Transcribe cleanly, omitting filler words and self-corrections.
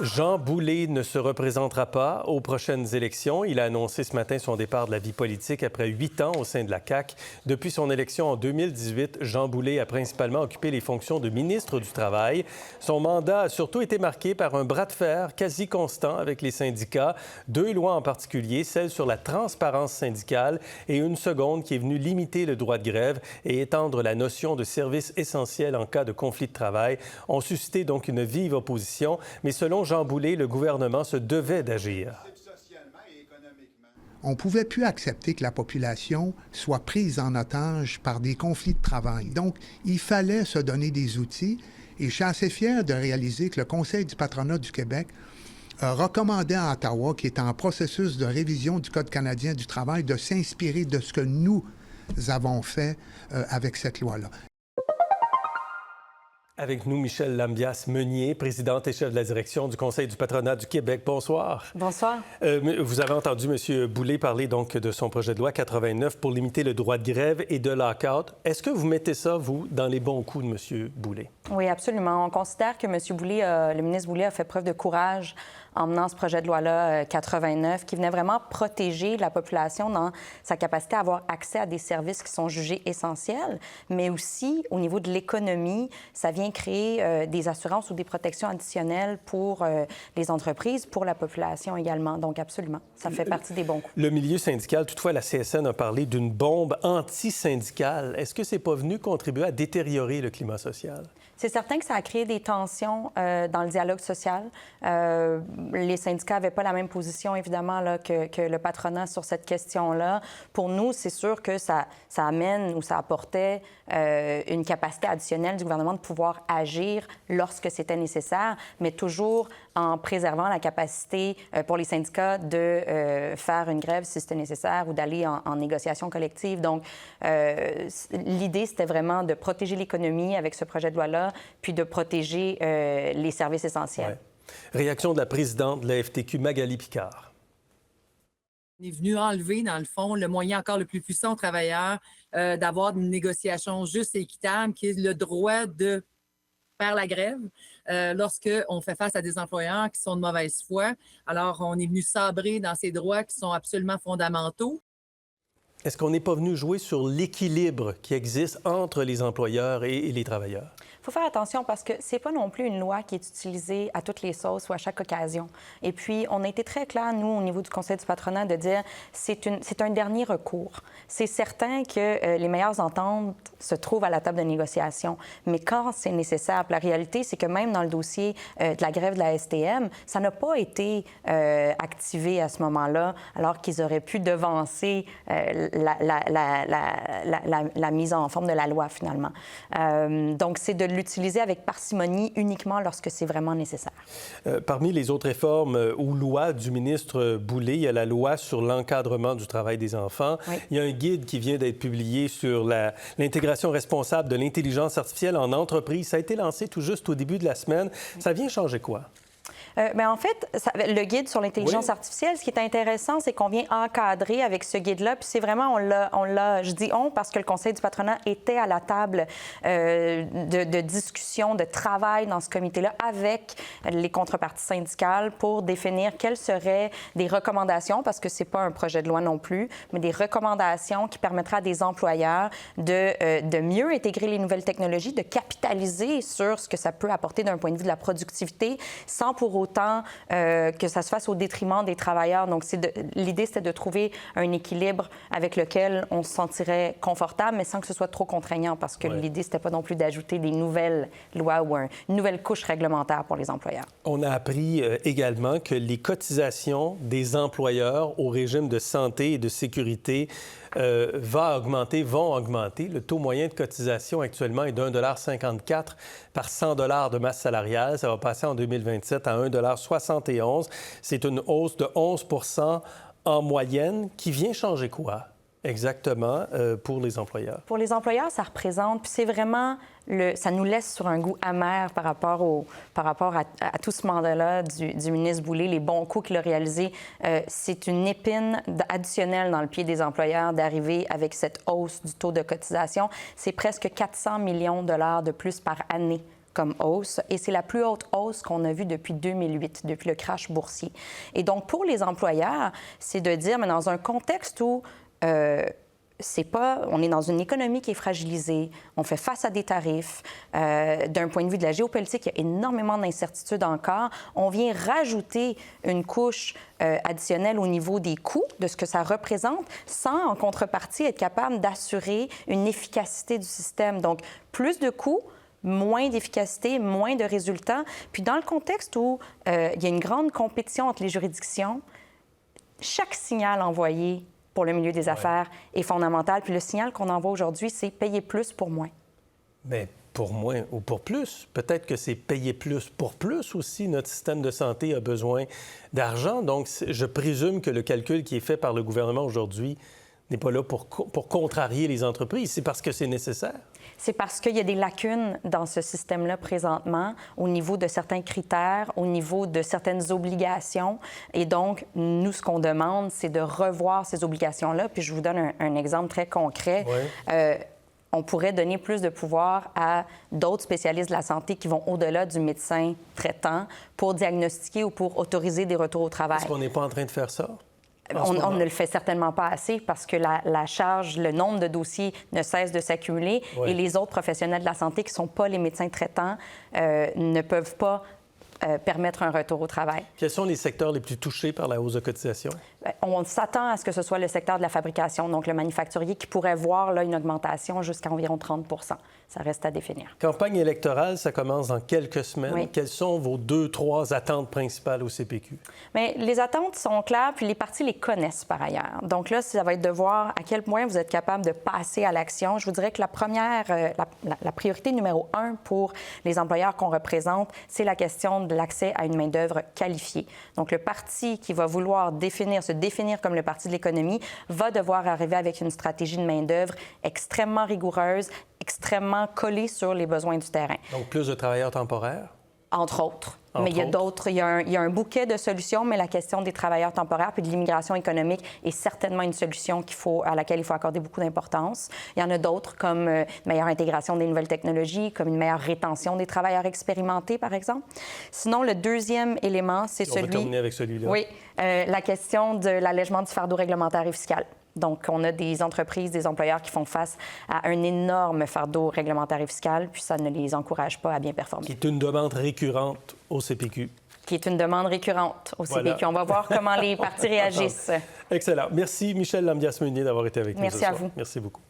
Jean Boulet ne se représentera pas aux prochaines élections. Il a annoncé ce matin son départ de la vie politique après 8 ans au sein de la CAQ. Depuis son élection en 2018, Jean Boulet a principalement occupé les fonctions de ministre du Travail. Son mandat a surtout été marqué par un bras de fer quasi constant avec les syndicats. 2 lois en particulier, celle sur la transparence syndicale et une seconde qui est venue limiter le droit de grève et étendre la notion de service essentiel en cas de conflit de travail, ont suscité donc une vive opposition. Mais selon Jean Boulet, le gouvernement se devait d'agir. On ne pouvait plus accepter que la population soit prise en otage par des conflits de travail. Donc, il fallait se donner des outils. Et je suis assez fier de réaliser que le Conseil du patronat du Québec a recommandé à Ottawa, qui est en processus de révision du Code canadien du travail, de s'inspirer de ce que nous avons fait avec cette loi-là. Avec nous, Michèle Lambias-Meunier, présidente et chef de la direction du Conseil du patronat du Québec. Bonsoir. Bonsoir. Vous avez entendu M. Boulet parler donc de son projet de loi 89 pour limiter le droit de grève et de lock-out. Est-ce que vous mettez ça, vous, dans les bons coups de M. Boulet? Oui, absolument. On considère que M. Boulet, le ministre Boulet, a fait preuve de courage en menant ce projet de loi-là 89, qui venait vraiment protéger la population dans sa capacité à avoir accès à des services qui sont jugés essentiels, mais aussi, au niveau de l'économie, ça vient créer des assurances ou des protections additionnelles pour les entreprises, pour la population également. Donc, absolument, ça fait partie des bons coups. Le milieu syndical, toutefois, la CSN a parlé d'une bombe anti-syndicale. Est-ce que c'est pas venu contribuer à détériorer le climat social? C'est certain que ça a créé des tensions dans le dialogue social. Les syndicats n'avaient pas la même position, évidemment, là, que le patronat sur cette question-là. Pour nous, c'est sûr que ça amène ou ça apportait une capacité additionnelle du gouvernement de pouvoir agir lorsque c'était nécessaire, mais toujours en préservant la capacité pour les syndicats de faire une grève si c'était nécessaire ou d'aller en négociation collective. Donc, l'idée, c'était vraiment de protéger l'économie avec ce projet de loi-là, puis de protéger les services essentiels. Ouais. Réaction de la présidente de la FTQ, Magali Picard. On est venu enlever, dans le fond, le moyen encore le plus puissant aux travailleurs d'avoir une négociation juste et équitable, qui est le droit de faire la grève lorsqu'on fait face à des employeurs qui sont de mauvaise foi. Alors, on est venu sabrer dans ces droits qui sont absolument fondamentaux. Est-ce qu'on n'est pas venu jouer sur l'équilibre qui existe entre les employeurs et les travailleurs? Il faut faire attention parce que c'est pas non plus une loi qui est utilisée à toutes les sauces ou à chaque occasion. Et puis, on a été très clair, nous, au niveau du Conseil du patronat, de dire c'est un dernier recours. C'est certain que les meilleures ententes se trouvent à la table de négociation, mais quand c'est nécessaire. La réalité, c'est que même dans le dossier de la grève de la STM, ça n'a pas été activé à ce moment-là, alors qu'ils auraient pu devancer la mise en forme de la loi, finalement. Donc, c'est de l'utiliser avec parcimonie uniquement lorsque c'est vraiment nécessaire. Parmi les autres réformes ou lois du ministre Boulet, il y a la loi sur l'encadrement du travail des enfants. Oui. Il y a un guide qui vient d'être publié sur l'intégration responsable de l'intelligence artificielle en entreprise. Ça a été lancé tout juste au début de la semaine. Ça vient changer quoi? Bien, en fait, le guide sur l'intelligence artificielle, ce qui est intéressant, c'est qu'on vient encadrer avec ce guide-là. Puis c'est vraiment, je dis on parce que le Conseil du patronat était à la table de discussion, de travail dans ce comité-là avec les contreparties syndicales pour définir quelles seraient des recommandations, parce que c'est pas un projet de loi non plus, mais des recommandations qui permettraient à des employeurs de mieux intégrer les nouvelles technologies, de capitaliser sur ce que ça peut apporter d'un point de vue de la productivité, sans pour autant que ça se fasse au détriment des travailleurs. Donc, l'idée, c'était de trouver un équilibre avec lequel on se sentirait confortable, mais sans que ce soit trop contraignant, parce que l'idée, c'était pas non plus d'ajouter des nouvelles lois ou une nouvelle couche réglementaire pour les employeurs. On a appris également que les cotisations des employeurs au régime de santé et de sécurité vont augmenter. Le taux moyen de cotisation actuellement est de 1,54 $ par 100 $ de masse salariale. Ça va passer en 2027 à 1,71 $. C'est une hausse de 11 % en moyenne qui vient changer quoi exactement pour les employeurs? Pour les employeurs, ça représente, puis c'est vraiment, ça nous laisse sur un goût amer par rapport à tout ce mandat-là du ministre Boulet, les bons coups qu'il a réalisés. C'est une épine additionnelle dans le pied des employeurs d'arriver avec cette hausse du taux de cotisation. C'est presque 400 millions de dollars de plus par année comme hausse, et c'est la plus haute hausse qu'on a vue depuis 2008, depuis le crash boursier. Et donc, pour les employeurs, c'est de dire, mais dans un contexte où on est dans une économie qui est fragilisée, on fait face à des tarifs. D'un point de vue de la géopolitique, il y a énormément d'incertitudes encore. On vient rajouter une couche additionnelle au niveau des coûts, de ce que ça représente, sans, en contrepartie, être capable d'assurer une efficacité du système. Donc, plus de coûts, moins d'efficacité, moins de résultats. Puis dans le contexte où il y a une grande compétition entre les juridictions, chaque signal envoyé pour le milieu des affaires est fondamental. Puis le signal qu'on envoie aujourd'hui, c'est payer plus pour moins. Bien, pour moins ou pour plus. Peut-être que c'est payer plus pour plus aussi. Notre système de santé a besoin d'argent. Donc, je présume que le calcul qui est fait par le gouvernement aujourd'hui n'est pas là pour contrarier les entreprises. C'est parce que c'est nécessaire. C'est parce qu'il y a des lacunes dans ce système-là présentement au niveau de certains critères, au niveau de certaines obligations. Et donc, nous, ce qu'on demande, c'est de revoir ces obligations-là. Puis je vous donne un exemple très concret. On pourrait donner plus de pouvoir à d'autres spécialistes de la santé qui vont au-delà du médecin traitant pour diagnostiquer ou pour autoriser des retours au travail. Est-ce qu'on n'est pas en train de faire ça? On ne le fait certainement pas assez parce que la charge, le nombre de dossiers ne cesse de s'accumuler et les autres professionnels de la santé qui ne sont pas les médecins traitants ne peuvent pas permettre un retour au travail. Quels sont les secteurs les plus touchés par la hausse de cotisation? On s'attend à ce que ce soit le secteur de la fabrication, donc le manufacturier, qui pourrait voir là, une augmentation jusqu'à environ 30 %. Ça reste à définir. Campagne électorale, ça commence dans quelques semaines. Oui. Quelles sont vos 2-3 attentes principales au CPQ? Bien, les attentes sont claires, puis les partis les connaissent par ailleurs. Donc là, ça va être de voir à quel point vous êtes capable de passer à l'action. Je vous dirais que la priorité numéro 1 pour les employeurs qu'on représente, c'est la question de l'accès à une main-d'œuvre qualifiée. Donc le parti qui va vouloir se définir comme le parti de l'économie va devoir arriver avec une stratégie de main-d'œuvre extrêmement rigoureuse, extrêmement collée sur les besoins du terrain. Donc, plus de travailleurs temporaires? Entre autres. Mais il y a d'autres. Il y a un bouquet de solutions, mais la question des travailleurs temporaires puis de l'immigration économique est certainement une solution à laquelle il faut accorder beaucoup d'importance. Il y en a d'autres, comme une meilleure intégration des nouvelles technologies, comme une meilleure rétention des travailleurs expérimentés, par exemple. Sinon, le deuxième élément, c'est On va terminer avec celui-là. Oui, la question de l'allègement du fardeau réglementaire et fiscal. Donc, on a des entreprises, des employeurs qui font face à un énorme fardeau réglementaire et fiscal, puis ça ne les encourage pas à bien performer. Qui est une demande récurrente au CPQ. Qui est une demande récurrente au CPQ. Voilà. On va voir comment les partis réagissent. Excellent. Merci, Michèle Lambias-Meunier, d'avoir été avec nous ce soir. Merci à vous. Merci beaucoup.